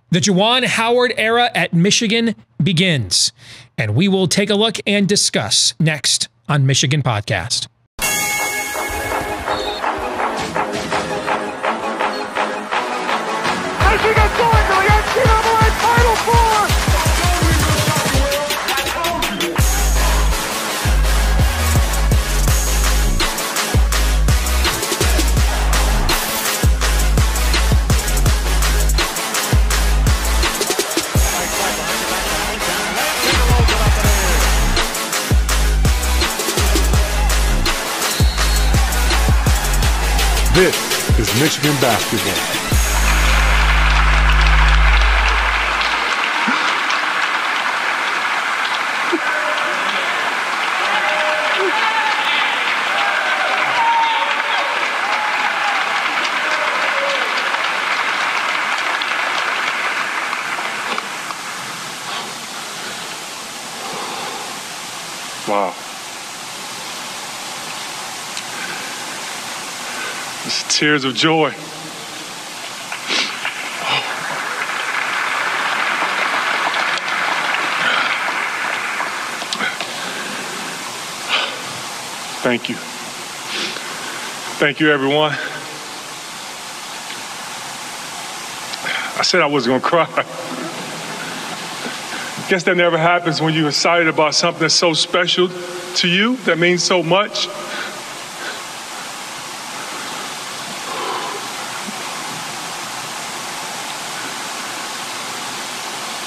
The Juwan Howard era at Michigan begins, and we will take a look and discuss next on Michigan Podcast. Michigan going to the NCAA Final Four! This is Michigan basketball. Wow. It's tears of joy. Thank you. Thank you, everyone. I said I wasn't gonna cry. Guess that never happens when you're excited about something that's so special to you, that means so much.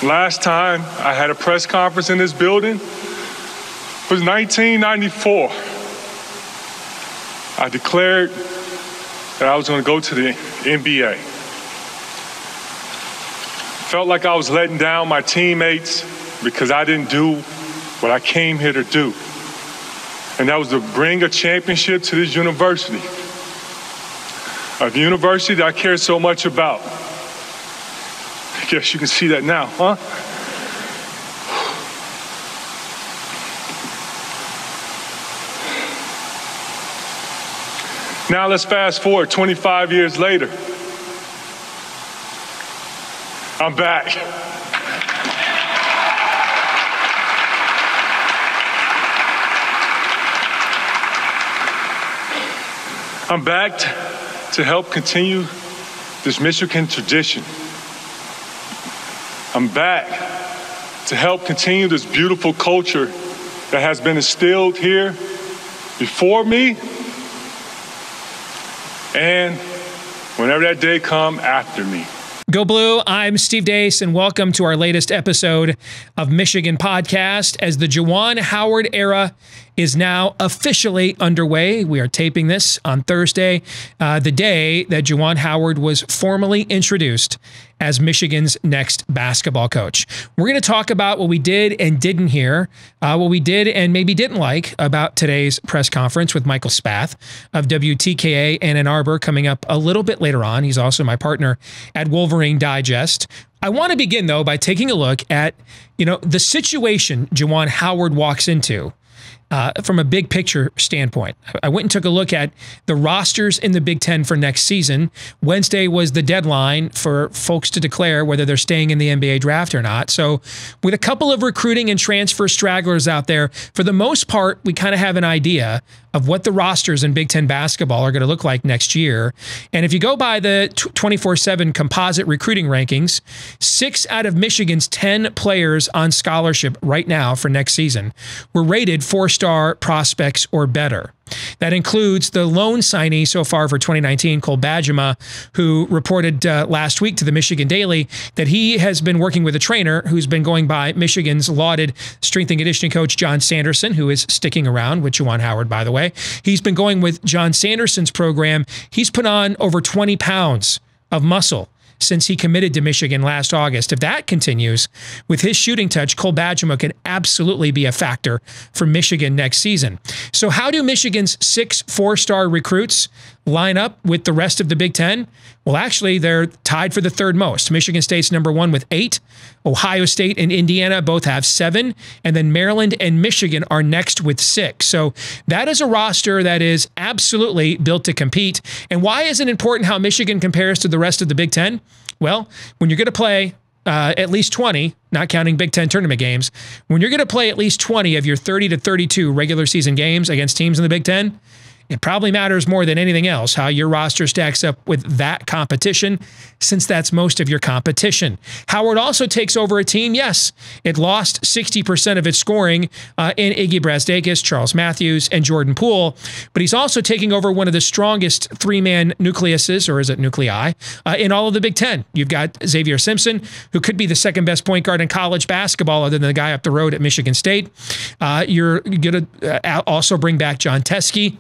Last time I had a press conference in this building was 1994. I declared that I was going to go to the NBA. Felt like I was letting down my teammates because I didn't do what I came here to do. And that was to bring a championship to this university. A university that I care so much about. I guess you can see that now, huh? Now let's fast forward 25 years later. I'm back. I'm back to help continue this Michigan tradition. I'm back to help continue this beautiful culture that has been instilled here before me and whenever that day comes, after me. Go Blue, I'm Steve Deace, and welcome to our latest episode of Michigan Podcast as the Juwan Howard era is now officially underway. We are taping this on Thursday, the day that Juwan Howard was formally introduced as Michigan's next basketball coach. We're going to talk about what we did and didn't hear, what we did and maybe didn't like about today's press conference with Michael Spath of WTKA and Ann Arbor coming up a little bit later on. He's also my partner at Wolverine Digest. I want to begin, though, by taking a look at, the situation Juwan Howard walks into. From a big picture standpoint. I went and took a look at the rosters in the Big Ten for next season. Wednesday was the deadline for folks to declare whether they're staying in the NBA draft or not. So with a couple of recruiting and transfer stragglers out there, for the most part, we kind of have an idea of what the rosters in Big Ten basketball are going to look like next year. And if you go by the 24/7 composite recruiting rankings, 6 out of Michigan's 10 players on scholarship right now for next season were rated 4-star prospects or better. That includes the lone signee so far for 2019, Cole Bajema, who reported last week to the Michigan Daily that he has been working with a trainer who's been going by Michigan's lauded strength and conditioning coach, John Sanderson, who is sticking around with Juwan Howard, by the way. He's been going with John Sanderson's program. He's put on over 20 pounds of muscle since he committed to Michigan last August. If that continues, with his shooting touch, Cole Bajema can absolutely be a factor for Michigan next season. So how do Michigan's 6 4-star recruits line up with the rest of the Big Ten? Well, actually, they're tied for the third most. Michigan State's number 1 with 8. Ohio State and Indiana both have 7. And then Maryland and Michigan are next with 6. So that is a roster that is absolutely built to compete. And why is it important how Michigan compares to the rest of the Big Ten? Well, when you're going to play at least 20, not counting Big Ten tournament games, when you're going to play at least 20 of your 30 to 32 regular season games against teams in the Big Ten, it probably matters more than anything else how your roster stacks up with that competition, since that's most of your competition. Howard also takes over a team, yes, it lost 60% of its scoring in Iggy Brasdeikis, Charles Matthews, and Jordan Poole, but he's also taking over one of the strongest three-man nucleuses, or is it nuclei, in all of the Big Ten. You've got Xavier Simpson, who could be the second best point guard in college basketball other than the guy up the road at Michigan State. You're going to also bring back John Teske.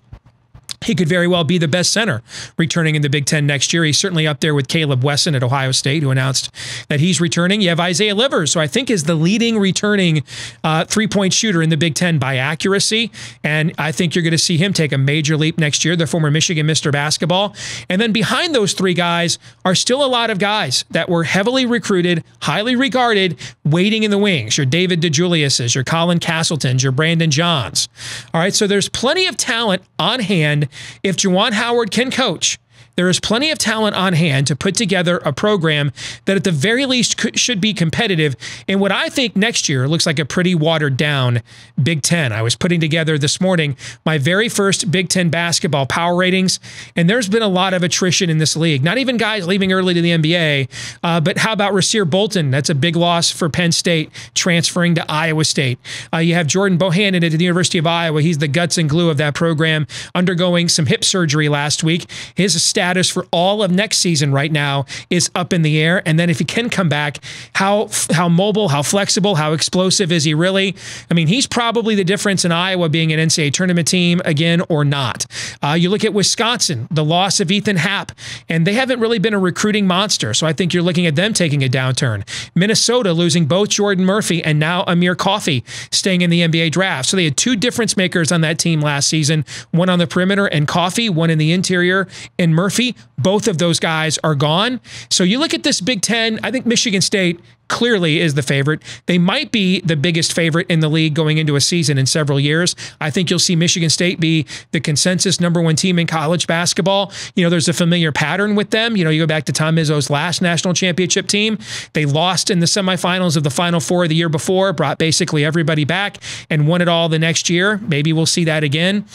He could very well be the best center returning in the Big Ten next year. He's certainly up there with Caleb Wesson at Ohio State, who announced that he's returning. You have Isaiah Livers, who I think is the leading returning three-point shooter in the Big Ten by accuracy, and I think you're going to see him take a major leap next year, the former Michigan Mr. Basketball. And then behind those three guys are still a lot of guys that were heavily recruited, highly regarded, waiting in the wings. Your David DeJulius's, your Colin Castletons, your Brandon Johns. All right, so there's plenty of talent on hand. If Juwan Howard can coach, there is plenty of talent on hand to put together a program that at the very least should be competitive in what I think next year looks like a pretty watered down Big Ten. I was putting together this morning my very first Big Ten basketball power ratings, and there's been a lot of attrition in this league. Not even guys leaving early to the NBA, but how about Rasir Bolton? That's a big loss for Penn State, transferring to Iowa State. You have Jordan Bohannon at the University of Iowa. He's the guts and glue of that program, undergoing some hip surgery last week. His status for all of next season right now is up in the air. And then if he can come back, how mobile, how flexible, how explosive is he really? I mean, he's probably the difference in Iowa being an NCAA tournament team again or not. You look at Wisconsin, the loss of Ethan Happ, and they haven't really been a recruiting monster. So I think you're looking at them taking a downturn. Minnesota losing both Jordan Murphy and now Amir Coffey staying in the NBA draft. So they had two difference makers on that team last season, one on the perimeter and Coffey, one in the interior and Murphy. Both of those guys are gone. So you look at this Big Ten, I think Michigan State clearly is the favorite. They might be the biggest favorite in the league going into a season in several years. I think you'll see Michigan State be the consensus #1 team in college basketball. You know, there's a familiar pattern with them. You know, you go back to Tom Izzo's last national championship team. They lost in the semifinals of the Final Four the year before, brought basically everybody back and won it all the next year. Maybe we'll see that again.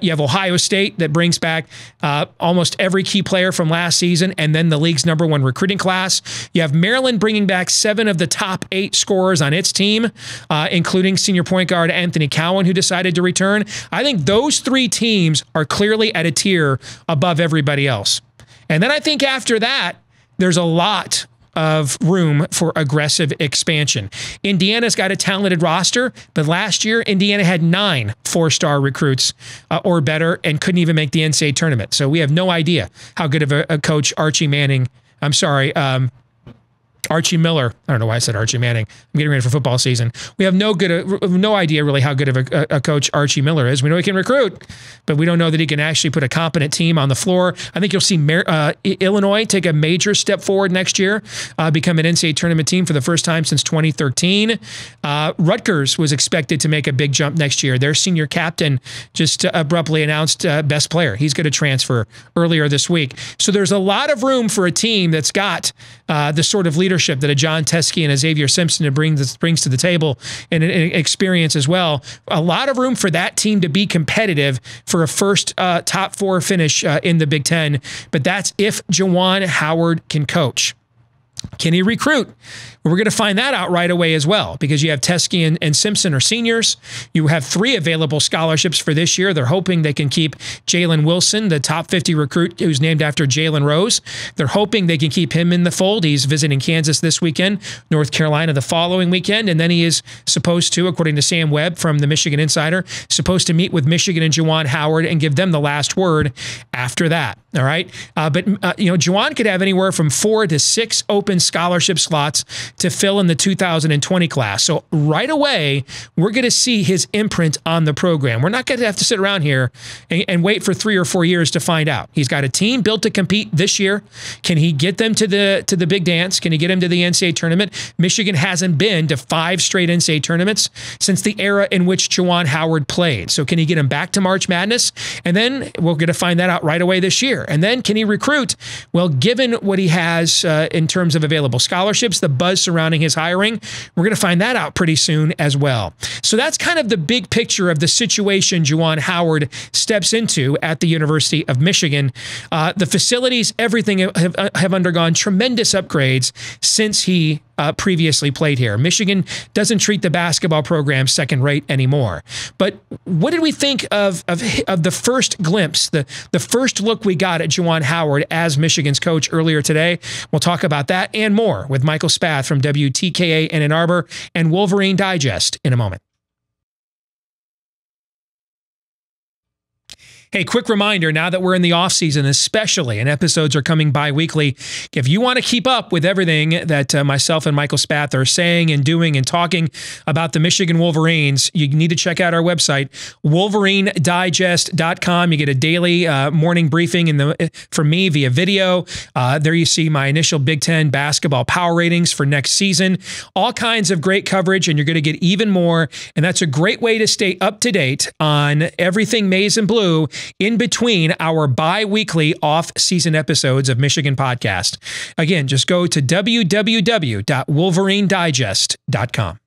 You have Ohio State that brings back almost every key player from last season and then the league's #1 recruiting class. You have Maryland bringing back 7 of the top 8 scorers on its team, including senior point guard Anthony Cowan, who decided to return. I think those 3 teams are clearly at a tier above everybody else. And then I think after that, there's a lot of room for aggressive expansion. Indiana's got a talented roster, but last year, Indiana had 9 4-star recruits or better and couldn't even make the NCAA tournament. So we have no idea how good of a coach Archie Miller. I don't know why I said Archie Manning. I'm getting ready for football season. We have no idea really how good of a coach Archie Miller is. We know he can recruit, but we don't know that he can actually put a competent team on the floor. I think you'll see Illinois take a major step forward next year, become an NCAA tournament team for the first time since 2013. Rutgers was expected to make a big jump next year. Their senior captain just abruptly announced best player. He's going to transfer earlier this week. So there's a lot of room for a team that's got the sort of leadership that a John Teske and a Xavier Simpson brings to the table and an experience as well. A lot of room for that team to be competitive for a first top 4 finish in the Big Ten. But that's if Juwan Howard can coach. Can he recruit? We're going to find that out right away as well, because you have Teske and Simpson are seniors. You have 3 available scholarships for this year. They're hoping they can keep Jalen Wilson, the top 50 recruit who's named after Jalen Rose. They're hoping they can keep him in the fold. He's visiting Kansas this weekend, North Carolina the following weekend, and then he is supposed to, according to Sam Webb from the Michigan Insider, supposed to meet with Michigan and Juwan Howard and give them the last word after that. All right. But Juwan could have anywhere from 4 to 6 open scholarship slots to fill in the 2020 class. So right away, we're going to see his imprint on the program. We're not going to have to sit around here and wait for 3 or 4 years to find out. He's got a team built to compete this year. Can he get them to the big dance? Can he get them to the NCAA tournament? Michigan hasn't been to 5 straight NCAA tournaments since the era in which Juwan Howard played. So can he get him back to March Madness? And then we're going to find that out right away this year. future? And then can he recruit? Well, given what he has in terms of available scholarships, the buzz surrounding his hiring, we're going to find that out pretty soon as well. So that's kind of the big picture of the situation Juwan Howard steps into at the University of Michigan. The facilities, everything have undergone tremendous upgrades since he previously played here. Michigan doesn't treat the basketball program second rate anymore. But what did we think of the first glimpse, the first look we got at Juwan Howard as Michigan's coach earlier today? We'll talk about that and more with Michael Spath from WTKA in Ann Arbor and Wolverine Digest in a moment. Hey, quick reminder, now that we're in the off season, especially, and episodes are coming bi-weekly, if you want to keep up with everything that myself and Michael Spath are saying and doing and talking about the Michigan Wolverines, you need to check out our website, wolverinedigest.com. You get a daily morning briefing from me via video. There you see my initial Big Ten basketball power ratings for next season. All kinds of great coverage, and you're going to get even more. And that's a great way to stay up to date on everything maize and blue in between our bi-weekly off-season episodes of Michigan Podcast. Again, just go to www.wolverinedigest.com.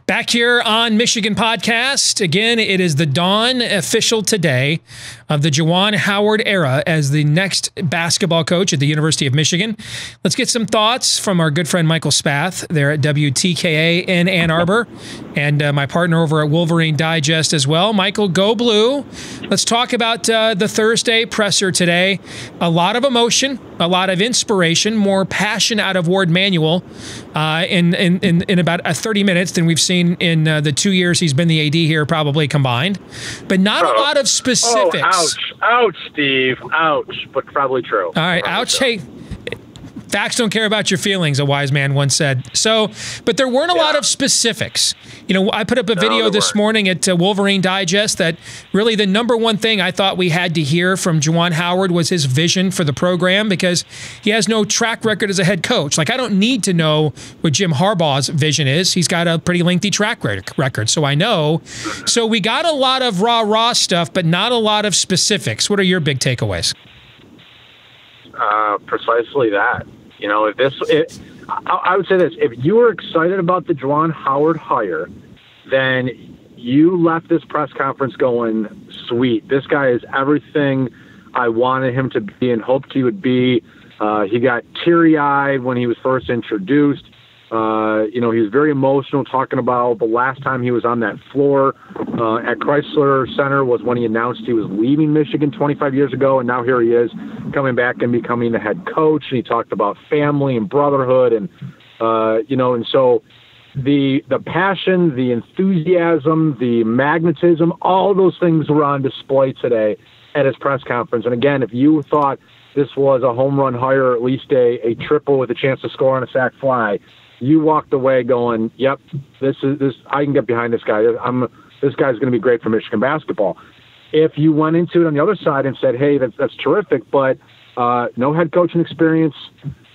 Back here on Michigan Podcast, again, it is the dawn official today of the Juwan Howard era as the next basketball coach at the University of Michigan. Let's get some thoughts from our good friend Michael Spath there at WTKA in Ann Arbor and my partner over at Wolverine Digest as well. Michael, go blue. Let's talk about the Thursday presser today. A lot of emotion, a lot of inspiration, more passion out of Warde Manuel in about 30 minutes than we've seen in the 2 years he's been the AD here, probably combined, but not a lot of specifics. Ouch, Steve. Ouch, but probably true. All right, probably ouch. True. Hey, facts don't care about your feelings, a wise man once said. So, but there weren't a lot of specifics. You know, I put up a video this morning at Wolverine Digest that really the number one thing I thought we had to hear from Juwan Howard was his vision for the program, because he has no track record as a head coach. Like, I don't need to know what Jim Harbaugh's vision is. He's got a pretty lengthy track record, so I know. So we got a lot of raw stuff, but not a lot of specifics. What are your big takeaways? Precisely that. You know, I would say this: if you were excited about the Juwan Howard hire, then you left this press conference going, "Sweet, this guy is everything I wanted him to be and hoped he would be." He got teary-eyed when he was first introduced. You know, he was very emotional talking about the last time he was on that floor at Chrysler Center was when he announced he was leaving Michigan 25 years ago, and now here he is coming back and becoming the head coach. And he talked about family and brotherhood, and you know, and so the passion, the enthusiasm, the magnetism, all those things were on display today at his press conference. And again, if you thought this was a home run hire, or at least a triple with a chance to score on a sac fly, you walked away going, "Yep, this. I can get behind this guy. This guy's going to be great for Michigan basketball." If you went into it on the other side and said, "Hey, that's terrific, but no head coaching experience,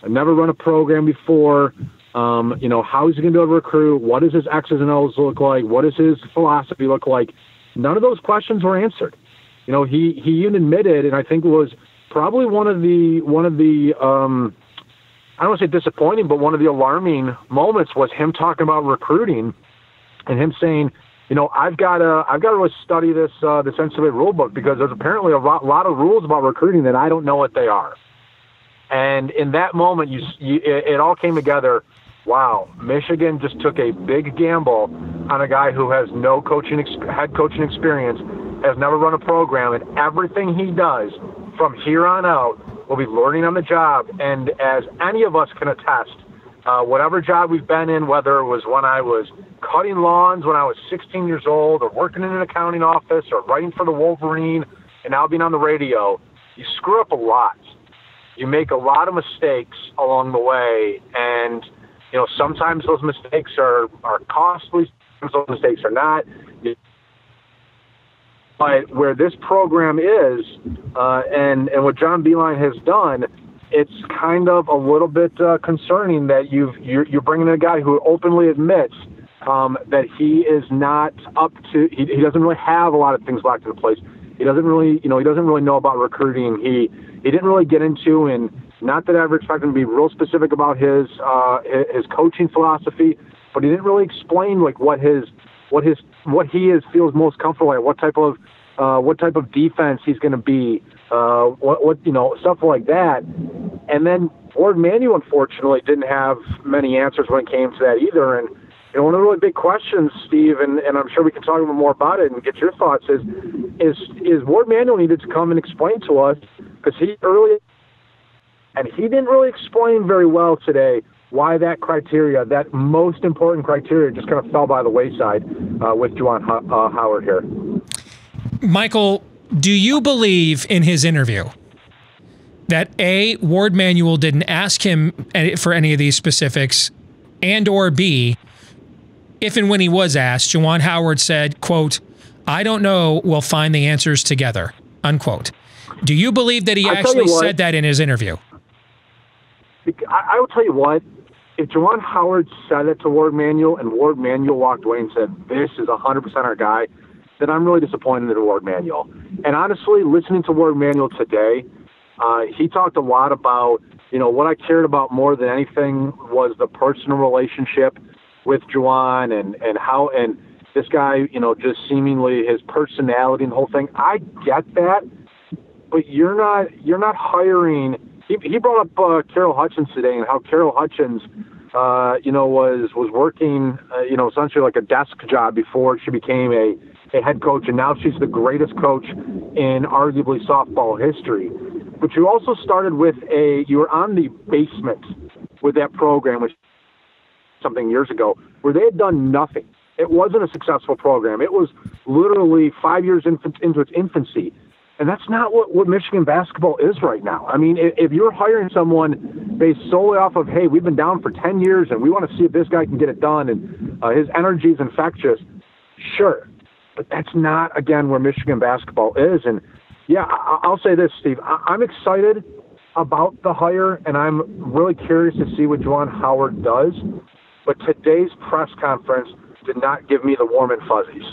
I've never run a program before. You know, how is he going to be able to recruit? What does his X's and O's look like? What does his philosophy look like?" None of those questions were answered. You know, he even admitted, and I think it was probably one of the I don't want to say disappointing, but one of the alarming moments was him talking about recruiting and him saying, "You know, I've got to really study this NCAA rule book, because there's apparently a lot of rules about recruiting that I don't know what they are." And in that moment, it all came together. Wow, Michigan just took a big gamble on a guy who has no head coaching experience, has never run a program, and everything he does from here on out will be learning on the job. And as any of us can attest, whatever job we've been in, whether it was when I was cutting lawns when I was 16 years old, or working in an accounting office, or writing for the Wolverine, and now being on the radio, you screw up a lot. You make a lot of mistakes along the way, and you know, sometimes those mistakes are costly, sometimes those mistakes are not. But where this program is, and what John Beilein has done, it's kind of a little bit concerning that you're bringing in a guy who openly admits that he is not up to. He doesn't really have a lot of things locked into place. He doesn't really, he doesn't really know about recruiting. He didn't really get into, and not that I ever expect him to be real specific about his coaching philosophy, but he didn't really explain like what he feels most comfortable at, what type of defense he's going to be, stuff like that. And then Warde Manuel, unfortunately, didn't have many answers when it came to that either. And one of the really big questions, Steve, and I'm sure we can talk a little more about it and get your thoughts, is Warde Manuel needed to come and explain to us, because he didn't really explain very well today why that most important criteria just kind of fell by the wayside with Juwan Howard here. Michael, do you believe in his interview that A, Warde Manuel didn't ask him for any of these specifics, and or B, if and when he was asked, Juwan Howard said, quote, "I don't know, we'll find the answers together," unquote. Do you believe that he actually said that in his interview? I will tell you what, if Juwan Howard said it to Warde Manuel and Warde Manuel walked away and said, "This is 100% our guy," then I'm really disappointed in Warde Manuel. And honestly, listening to Warde Manuel today, he talked a lot about, what I cared about more than anything was the personal relationship with Juwan and how, and this guy, just seemingly his personality and the whole thing. I get that, but you're not hiring. He brought up Carol Hutchins today and how Carol Hutchins, was working, essentially like a desk job before she became a head coach, and now she's the greatest coach in arguably softball history. But you also started with you were on the basement with that program, which something years ago, where they had done nothing. It wasn't a successful program. It was literally 5 years into its infancy. And that's not what Michigan basketball is right now. I mean, if you're hiring someone based solely off of, hey, we've been down for 10 years and we want to see if this guy can get it done and his energy is infectious, sure. But that's not, again, where Michigan basketball is. And, yeah, I'll say this, Steve. I'm excited about the hire, and I'm really curious to see what Juwan Howard does. But today's press conference did not give me the warm and fuzzies.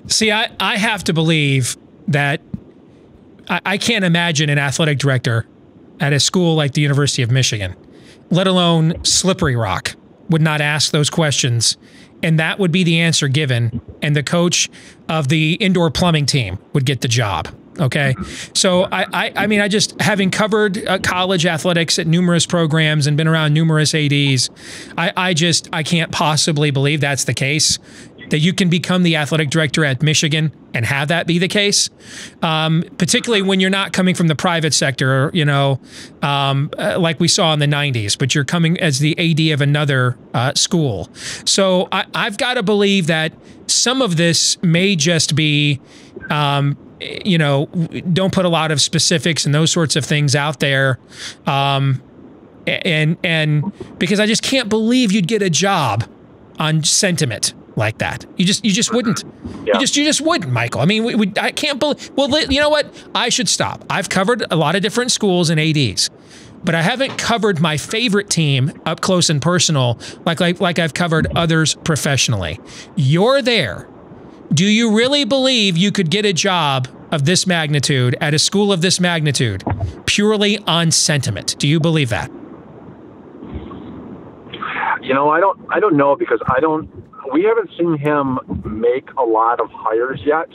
See, I have to believe that I can't imagine an athletic director at a school like the University of Michigan, let alone Slippery Rock, would not ask those questions, and that would be the answer given, and the coach of the indoor plumbing team would get the job. Okay. So I mean, I just, having covered college athletics at numerous programs and been around numerous ADs, I can't possibly believe that's the case, that you can become the athletic director at Michigan and have that be the case, particularly when you're not coming from the private sector, like we saw in the 90s, but you're coming as the AD of another school. So I've got to believe that some of this may just be, don't put a lot of specifics and those sorts of things out there. And because I just can't believe you'd get a job on sentiment like that. You just wouldn't. Yeah. You just wouldn't, Michael. I mean, I can't believe. Well, you know what? I should stop. I've covered a lot of different schools and ADs, but I haven't covered my favorite team up close and personal like I've covered others professionally. You're there. Do you really believe you could get a job of this magnitude at a school of this magnitude purely on sentiment? Do you believe that? I don't know, because we haven't seen him make a lot of hires yet.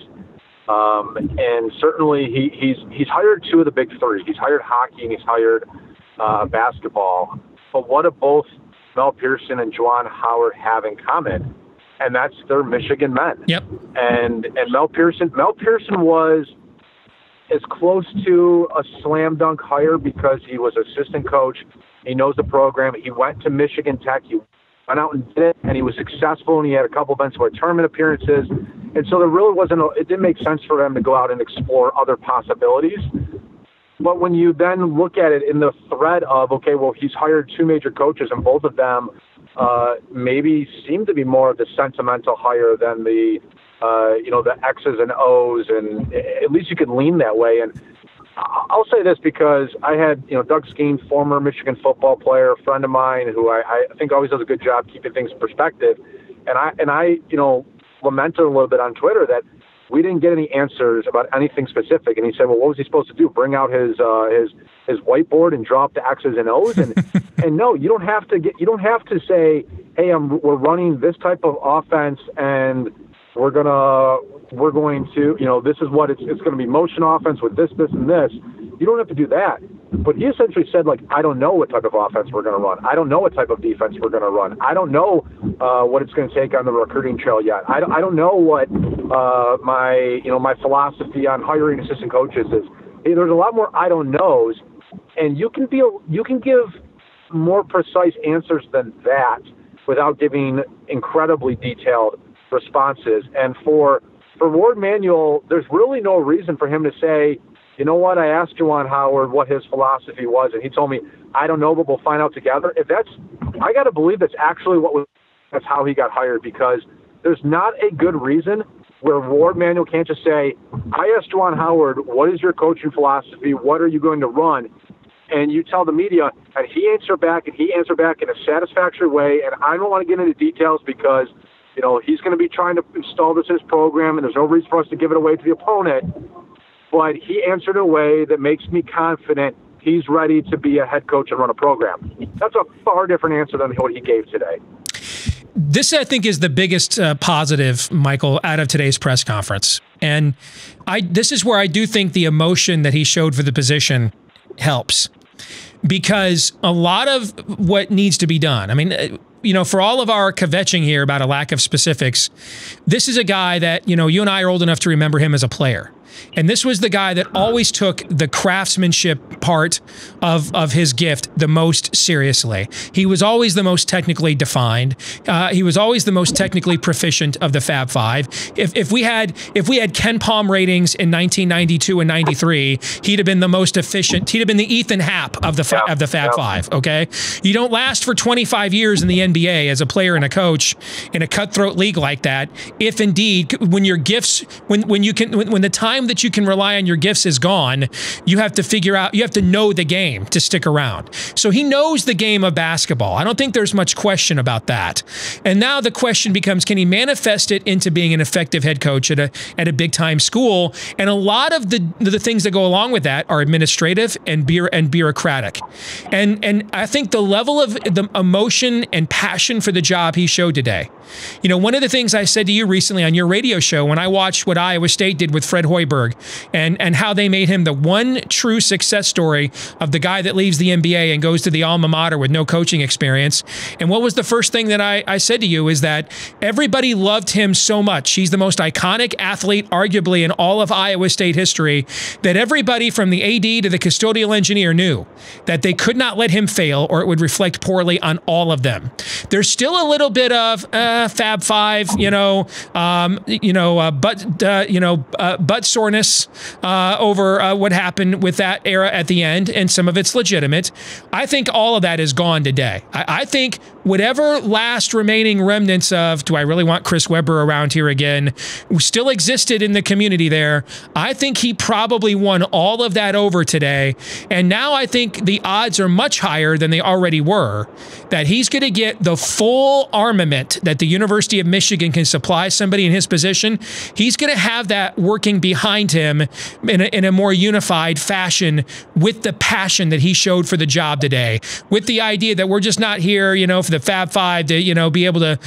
And certainly he's hired two of the big three. He's hired hockey and he's hired basketball. But what do both Mel Pearson and Juwan Howard have in common? And that's they're Michigan men. Yep. And Mel Pearson was as close to a slam dunk hire because he was assistant coach. He knows the program. He went to Michigan Tech. He went out and did it, and he was successful, and he had a couple of NCAA tournament appearances. And so there really it didn't make sense for them to go out and explore other possibilities. But when you then look at it in the thread of, okay, well, he's hired two major coaches, and both of them maybe seem to be more of the sentimental hire than the X's and O's, and at least you could lean that way. And I'll say this because I had, Doug Skeen, former Michigan football player, a friend of mine who I think always does a good job keeping things in perspective. And I lamented a little bit on Twitter that we didn't get any answers about anything specific. And he said, well, what was he supposed to do? Bring out his whiteboard and draw up the X's and O's? And and no, you don't have to say, hey, we're running this type of offense and we're going to, this is what it's going to be, motion offense with this, and this. You don't have to do that. But he essentially said, like, I don't know what type of offense we're going to run. I don't know what type of defense we're going to run. I don't know what it's going to take on the recruiting trail yet. I don't know what my philosophy on hiring assistant coaches is. Hey, there's a lot more I don't knows, and you can give more precise answers than that without giving incredibly detailed responses. And for Warde Manuel, there's really no reason for him to say, you know what, I asked Juwan Howard what his philosophy was, and he told me, I don't know, but we'll find out together. I got to believe that's actually that's how he got hired, because there's not a good reason where Warde Manuel can't just say, I asked Juwan Howard, what is your coaching philosophy? What are you going to run? And you tell the media, and he answered back in a satisfactory way, and I don't want to get into details because he's going to be trying to install this in his program, and there's no reason for us to give it away to the opponent. But he answered in a way that makes me confident he's ready to be a head coach and run a program. That's a far different answer than what he gave today. This, I think, is the biggest positive, Michael, out of today's press conference. And this is where I do think the emotion that he showed for the position helps. Because a lot of what needs to be done, I mean, for all of our kvetching here about a lack of specifics, this is a guy that, you and I are old enough to remember him as a player. And this was the guy that always took the craftsmanship part of his gift the most seriously. He was always the most technically defined. He was always the most technically proficient of the Fab Five. If we had Ken Palm ratings in 1992 and 93, he'd have been the most efficient. He'd have been the Ethan Happ of the Fab Five. Okay, you don't last for 25 years in the NBA as a player and a coach in a cutthroat league like that. If indeed, when your gifts, when the time that you can rely on your gifts is gone, you have to figure out, you have to know the game to stick around. So he knows the game of basketball. I don't think there's much question about that. And now the question becomes, can he manifest it into being an effective head coach at a big time school? And a lot of the things that go along with that are administrative and bureaucratic. And I think the level of the emotion and passion for the job he showed today. One of the things I said to you recently on your radio show when I watched what Iowa State did with Fred Hoiberg and how they made him the one true success story of the guy that leaves the NBA and goes to the alma mater with no coaching experience. And what was the first thing that I said to you is that everybody loved him so much. He's the most iconic athlete, arguably, in all of Iowa State history, that everybody from the AD to the custodial engineer knew that they could not let him fail or it would reflect poorly on all of them. There's still a little bit of Fab Five, butt soreness over what happened with that era at the end, and some of it's legitimate. I think all of that is gone today. I think whatever last remaining remnants of, do I really want Chris Webber around here again, still existed in the community there. I think he probably won all of that over today. And now I think the odds are much higher than they already were that he's going to get the full armament that the University of Michigan can supply somebody in his position. He's going to have that working behind him in a more unified fashion with the passion that he showed for the job today, with the idea that we're just not here, for the Fab Five to, be able to,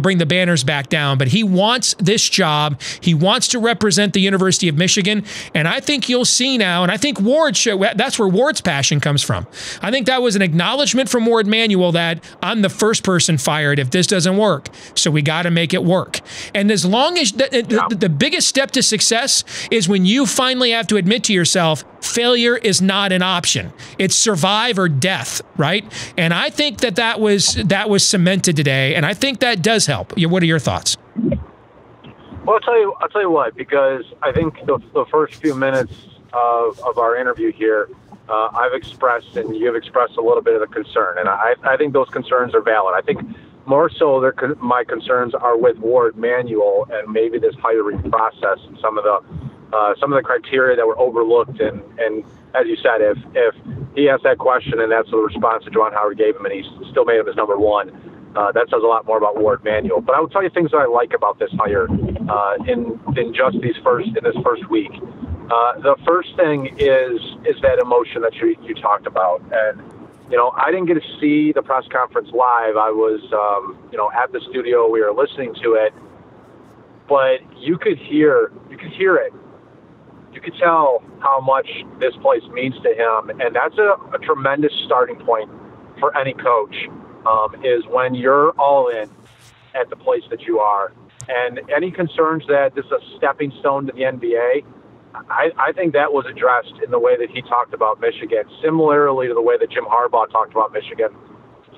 bring the banners back down. But he wants this job. He wants to represent the University of Michigan. And I think you'll see now, and I think that's where Warde's passion comes from. I think that was an acknowledgement from Warde Manuel that I'm the first person fired if this doesn't work. So we got to make it work. And as long as the biggest step to success is when you finally have to admit to yourself, failure is not an option. It's survive or death, right? And I think that was cemented today, and I think that does help. What are your thoughts? Well, I'll tell you what, because I think the first few minutes of our interview here, I've expressed and you've expressed a little bit of the concern, and I think those concerns are valid. I think more so my concerns are with Warde Manuel and maybe this hiring process and some of the criteria that were overlooked. And as you said, if he asked that question and that's the response that Juwan Howard gave him and he still made him his number one, that says a lot more about Warde Manuel. But I will tell you things that I like about this hire in just this first week. The first thing is that emotion that you talked about. And, I didn't get to see the press conference live. I was, at the studio. We were listening to it. But you could hear it. You could tell how much this place means to him. And that's a tremendous starting point for any coach, is when you're all in at the place that you are. And any concerns that this is a stepping stone to the NBA, I think that was addressed in the way that he talked about Michigan, similarly to the way that Jim Harbaugh talked about Michigan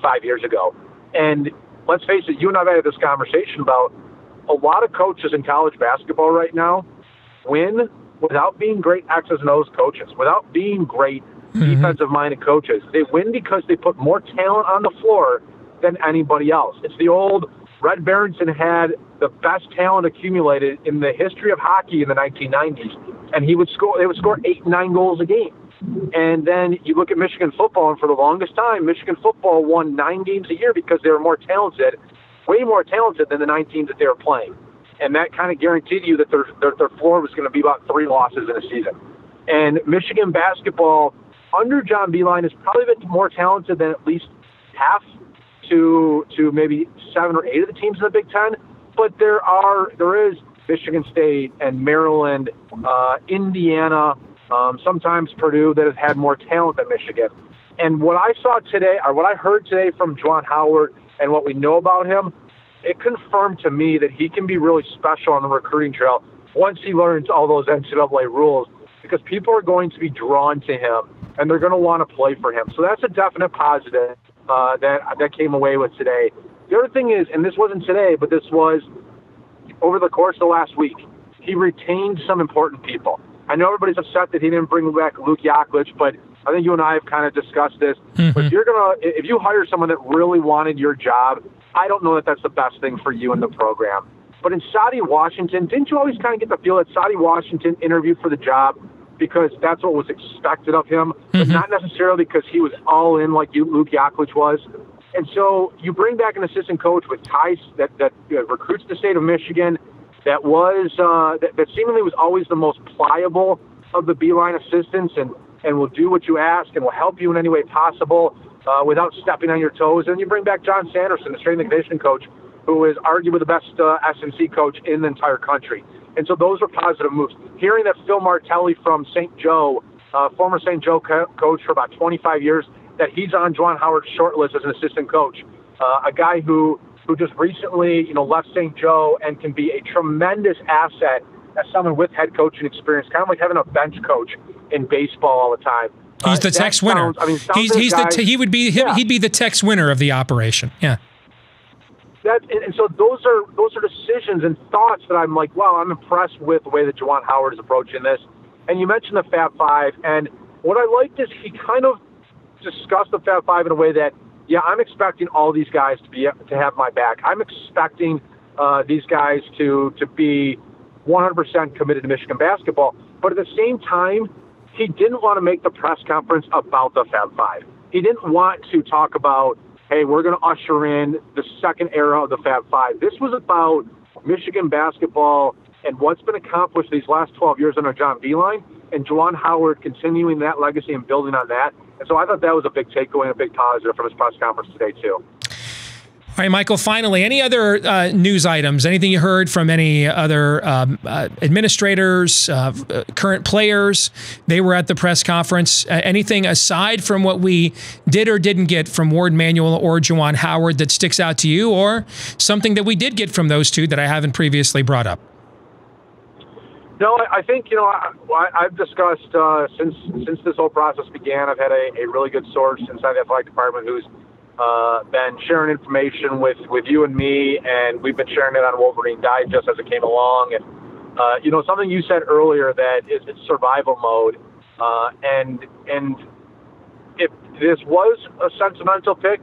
5 years ago. And let's face it, you and I have had this conversation about a lot of coaches in college basketball right now win without being great X's and O's coaches, without being great defensive-minded coaches. They win because they put more talent on the floor than anybody else. It's the old Red Berenson had the best talent accumulated in the history of hockey in the 1990s, and they would score 8, 9 goals a game. And then you look at Michigan football, and for the longest time, Michigan football won 9 games a year because they were more talented, way more talented than the 9 teams that they were playing. And that kind of guaranteed you that their floor was going to be about 3 losses in a season. And Michigan basketball under John Beilein is probably been more talented than at least half to maybe 7 or 8 of the teams in the Big Ten. But there is Michigan State and Maryland, Indiana, sometimes Purdue, that has had more talent than Michigan. And what I saw today, or what I heard today from Juwan Howard and what we know about him, it confirmed to me that he can be really special on the recruiting trail once he learns all those NCAA rules, because people are going to be drawn to him and they're going to want to play for him. So that's a definite positive that came away with today. The other thing is, and this wasn't today, but this was over the course of the last week, he retained some important people. I know everybody's upset that he didn't bring back Luke Yaklich, but I think you and I have kind of discussed this. But if you hire someone that really wanted your job, I don't know that that's the best thing for you in the program. But in Sadie Washington, didn't you always kind of get the feel that Sadie Washington interviewed for the job because that's what was expected of him, but not necessarily because he was all in like Luke Yaklich was? And so you bring back an assistant coach with ties that recruits the state of Michigan, that seemingly was always the most pliable of the Beilein assistants, and will do what you ask and will help you in any way possible without stepping on your toes. And you bring back John Sanderson, the strength and conditioning coach, who is arguably the best S&C coach in the entire country. And so those are positive moves. Hearing that Phil Martelli from St. Joe, former St. Joe coach for about 25 years, that he's on Juwan Howard's short list as an assistant coach, a guy who just recently left St. Joe and can be a tremendous asset as someone with head coaching experience, kind of like having a bench coach in baseball all the time. He's the Tex winner. He'd be the Tex winner of the operation. Yeah. And so those are decisions and thoughts that I'm like, wow, I'm impressed with the way that Juwan Howard is approaching this. And you mentioned the Fab Five, and what I liked is he kind of discussed the Fab Five in a way that, yeah, I'm expecting all these guys to have my back. I'm expecting these guys to be 100% committed to Michigan basketball. But at the same time, he didn't want to make the press conference about the Fab Five. He didn't want to talk about, hey, we're going to usher in the second era of the Fab Five. This was about Michigan basketball and what's been accomplished these last 12 years under John Beilein, and Juwan Howard continuing that legacy and building on that. And so I thought that was a big takeaway and a big positive from his press conference today, too. All right, Michael, finally, any other news items, anything you heard from any other administrators, current players? They were at the press conference. Anything aside from what we did or didn't get from Warde Manuel or Juwan Howard that sticks out to you, or something that we did get from those two that I haven't previously brought up? No, I think, I've discussed since this whole process began, I've had a really good source inside the athletic department who's been sharing information with you and me, and we've been sharing it on Wolverine Digest as it came along. And, something you said earlier that it's survival mode. And if this was a sentimental pick,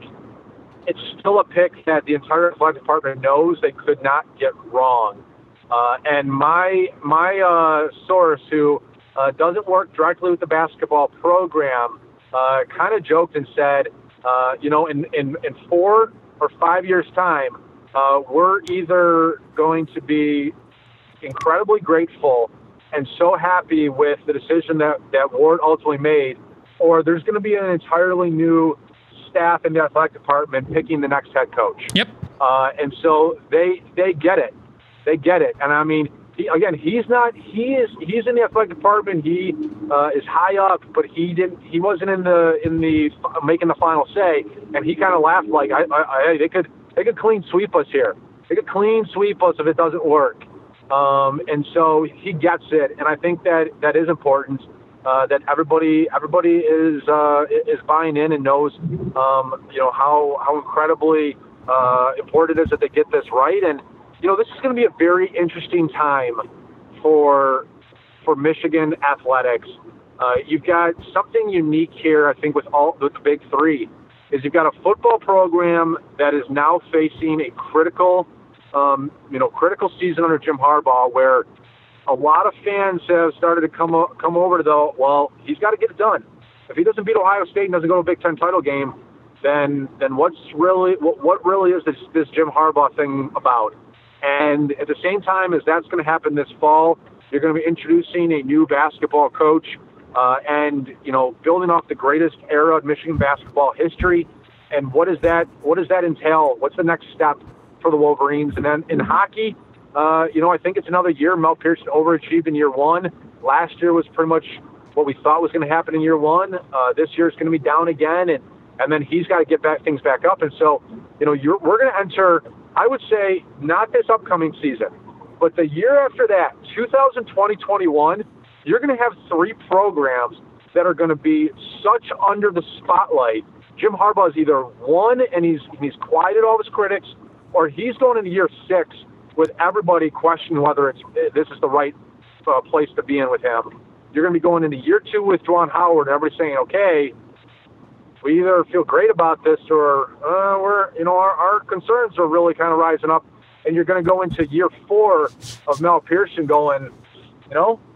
it's still a pick that the entire athletic department knows they could not get wrong. And my source, who doesn't work directly with the basketball program, kind of joked and said, in 4 or 5 years' time, we're either going to be incredibly grateful and so happy with the decision that Warde ultimately made, or there's going to be an entirely new staff in the athletic department picking the next head coach. Yep. And so they get it. They get it. And I mean, he's in the athletic department. He is high up, but he wasn't in the making the final say. And he kind of laughed like, they could clean sweep us here. They could clean sweep us if it doesn't work. And so he gets it. And I think that is important. That everybody is buying in and knows, how incredibly important it is that they get this right. And this is going to be a very interesting time for Michigan athletics. You've got something unique here, I think, with the big three. Is you've got a football program that is now facing a critical season under Jim Harbaugh, where a lot of fans have started to come over to well, he's got to get it done. If he doesn't beat Ohio State and doesn't go to a Big Ten title game, then what really is this Jim Harbaugh thing about? And at the same time as that's going to happen this fall, you're going to be introducing a new basketball coach, and building off the greatest era of Michigan basketball history. And what does that entail? What's the next step for the Wolverines? And then in hockey, I think it's another year. Mel Pearson overachieved in year one. Last year was pretty much what we thought was going to happen in year one. This year is going to be down again, and then he's got to get things back up. And so, we're going to enter, I would say, not this upcoming season, but the year after that, 2020-21, you're going to have three programs that are going to be such under the spotlight. Jim Harbaugh is either one, and he's quieted all his critics, or he's going into year 6 with everybody questioning whether this is the right place to be in with him. You're going to be going into year 2 with Juwan Howard, and everybody's saying, okay, we either feel great about this or our concerns are really kind of rising up. And you're going to go into year 4 of Mel Pearson going,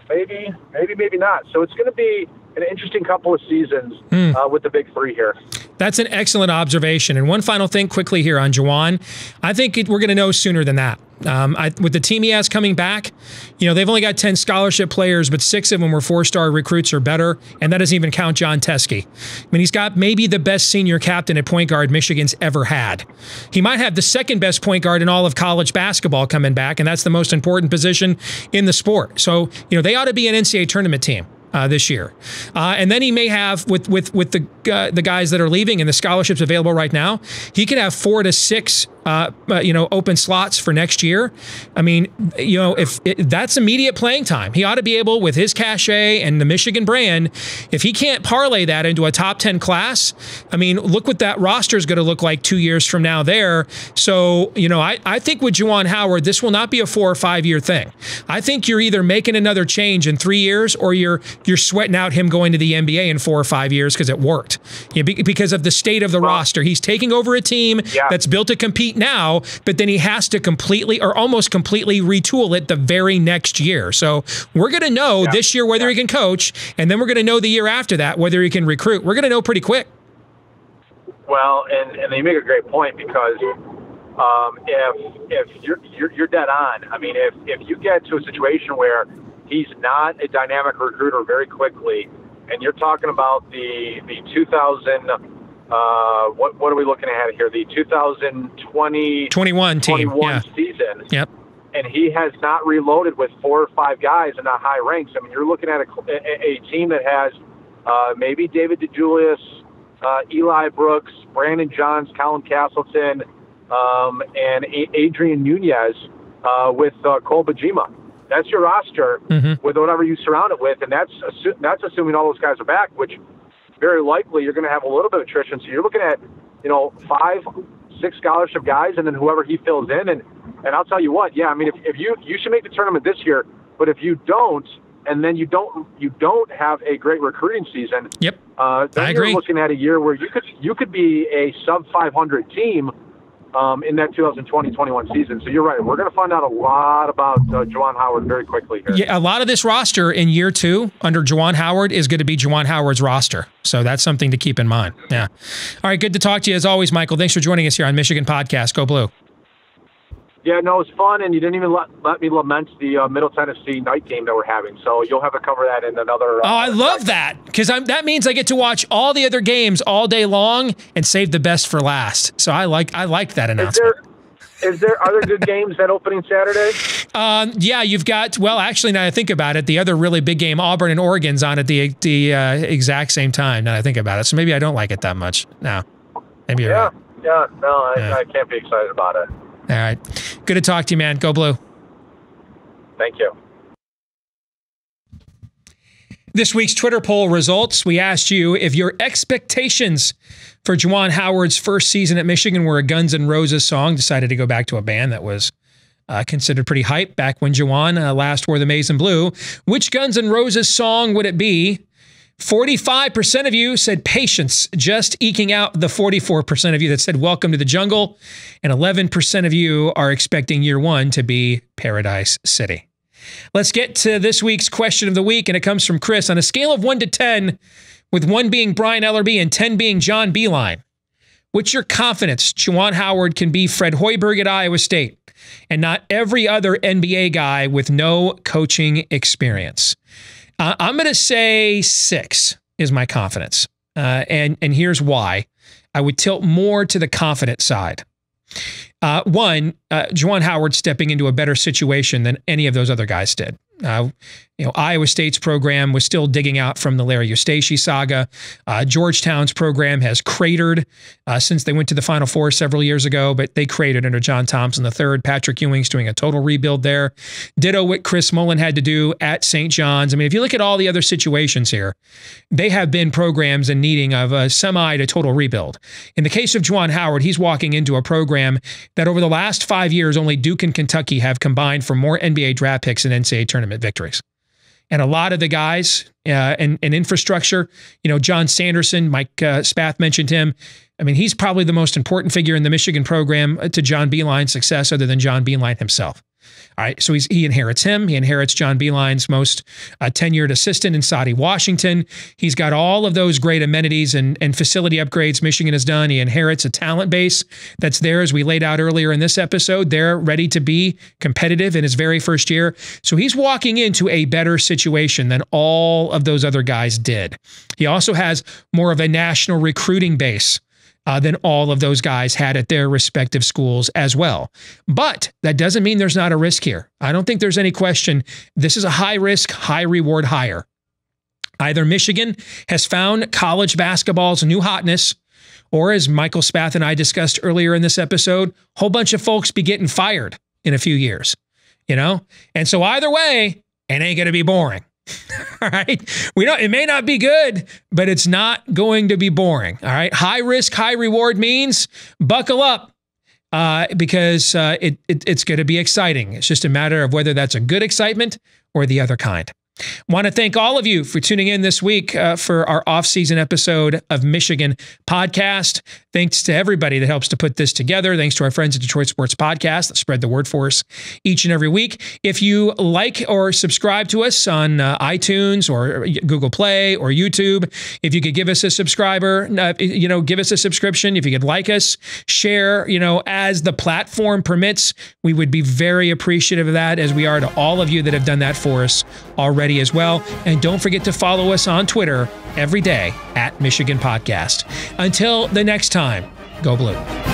maybe not. So it's going to be an interesting couple of seasons with the big three here. That's an excellent observation. And one final thing quickly here on Juwan. I think we're going to know sooner than that. With the team he has coming back, they've only got 10 scholarship players, but 6 of them were 4-star recruits or better, and that doesn't even count John Teskey. I mean, he's got maybe the best senior captain at point guard Michigan's ever had. He might have the second best point guard in all of college basketball coming back, and that's the most important position in the sport. So, they ought to be an NCAA tournament team this year. And then he may have, with the guys that are leaving and the scholarships available right now, he could have 4 to 6 open slots for next year. I mean, if that's immediate playing time, he ought to be able, with his cachet and the Michigan brand, if he can't parlay that into a top 10 class, I mean, look what that roster is going to look like 2 years from now there. So, I think with Juwan Howard, this will not be a 4 or 5 year thing. I think you're either making another change in 3 years or you're sweating out him going to the NBA in 4 or 5 years because it worked. Because of the state of the roster. He's taking over a team that's built to compete now, but then he has to completely or almost completely retool it the very next year. So we're going to know this year whether he can coach, and then we're going to know the year after that whether he can recruit. We're going to know pretty quick. Well, and you make a great point, because if you're dead on. I mean, if you get to a situation where he's not a dynamic recruiter very quickly, and you're talking about the 2000, what are we looking at here? The 2021 season. Yep. And he has not reloaded with 4 or 5 guys in the high ranks. I mean, you're looking at a team that has maybe David DeJulius, Eli Brooks, Brandon Johns, Colin Castleton, and Adrian Nunez with Cole Bajima. That's your roster with whatever you surround it with, and that's assuming all those guys are back, which very likely you're going to have a little bit of attrition. So you're looking at 5, 6 scholarship guys, and then whoever he fills in. And I'll tell you what, I mean, if you should make the tournament this year, but if you don't, and then you don't have a great recruiting season, then you're looking at a year where you could be a sub 500 team, in that 2020-21 season. So you're right. We're going to find out a lot about Juwan Howard very quickly here. Yeah, a lot of this roster in year 2 under Juwan Howard is going to be Juwan Howard's roster. So that's something to keep in mind. Yeah. All right, good to talk to you as always, Michael. Thanks for joining us here on Michigan Podcast. Go Blue. Yeah, no, it was fun, and you didn't even let me lament the Middle Tennessee night game that we're having. So you'll have to cover that in another. I love that, because that means I get to watch all the other games all day long and save the best for last. So I like that announcement. Are there good games that opening Saturday? Yeah, you've got, well, actually, now I think about it, the other really big game, Auburn and Oregon's on at the exact same time, now I think about it. So maybe I don't like it that much. No, maybe you're right. Yeah, no, I can't be excited about it. All right. Good to talk to you, man. Go Blue. Thank you. This week's Twitter poll results, we asked you if your expectations for Juwan Howard's first season at Michigan were a Guns N' Roses song. Decided to go back to a band that was considered pretty hype back when Juwan last wore the maize and blue. Which Guns N' Roses song would it be? 45% of you said Patience, just eking out the 44% of you that said Welcome to the Jungle. And 11% of you are expecting year 1 to be Paradise City. Let's get to this week's question of the week, and it comes from Chris. On a scale of 1 to 10, with 1 being Brian Ellerby and 10 being John Beilein, what's your confidence Juwan Howard can be Fred Hoiberg at Iowa State and not every other NBA guy with no coaching experience? I'm going to say 6 is my confidence. And here's why. I would tilt more to the confident side. One, Juwan Howard stepping into a better situation than any of those other guys did. Iowa State's program was still digging out from the Larry Eustace saga. Georgetown's program has cratered since they went to the Final Four several years ago, but they cratered under John Thompson III. Patrick Ewing's doing a total rebuild there. Ditto what Chris Mullen had to do at St. John's. I mean, if you look at all the other situations here, they have been programs in needing of a semi to total rebuild. In the case of Juwan Howard, he's walking into a program that over the last 5 years, only Duke and Kentucky have combined for more NBA draft picks and NCAA tournament victories. And a lot of the guys and infrastructure, John Sanderson, Mike Spath mentioned him. I mean, he's probably the most important figure in the Michigan program to John Beilein's success other than John Beilein himself. All right, so he inherits him. He inherits John Beilein's most tenured assistant in Sadi Washington. He's got all of those great amenities and facility upgrades Michigan has done. He inherits a talent base that's there, as we laid out earlier in this episode. They're ready to be competitive in his very first year. So he's walking into a better situation than all of those other guys did. He also has more of a national recruiting base than all of those guys had at their respective schools as well. But that doesn't mean there's not a risk here. I don't think there's any question. This is a high-risk, high-reward hire. Either Michigan has found college basketball's new hotness, or as Michael Spath and I discussed earlier in this episode, a whole bunch of folks be getting fired in a few years, And so either way, it ain't going to be boring. All right. It may not be good, but it's not going to be boring. All right. High risk, high reward means buckle up because it's going to be exciting. It's just a matter of whether that's a good excitement or the other kind. Want to thank all of you for tuning in this week for our off-season episode of Michigan Podcast. Thanks to everybody that helps to put this together. Thanks to our friends at Detroit Sports Podcast that spread the word for us each and every week. If you like or subscribe to us on iTunes or Google Play or YouTube, if you could give us a subscriber, give us a subscription. If you could like us, share, as the platform permits, we would be very appreciative of that, as we are to all of you that have done that for us already as well. And don't forget to follow us on Twitter every day at Michigan Podcast. Until the next time, go Blue.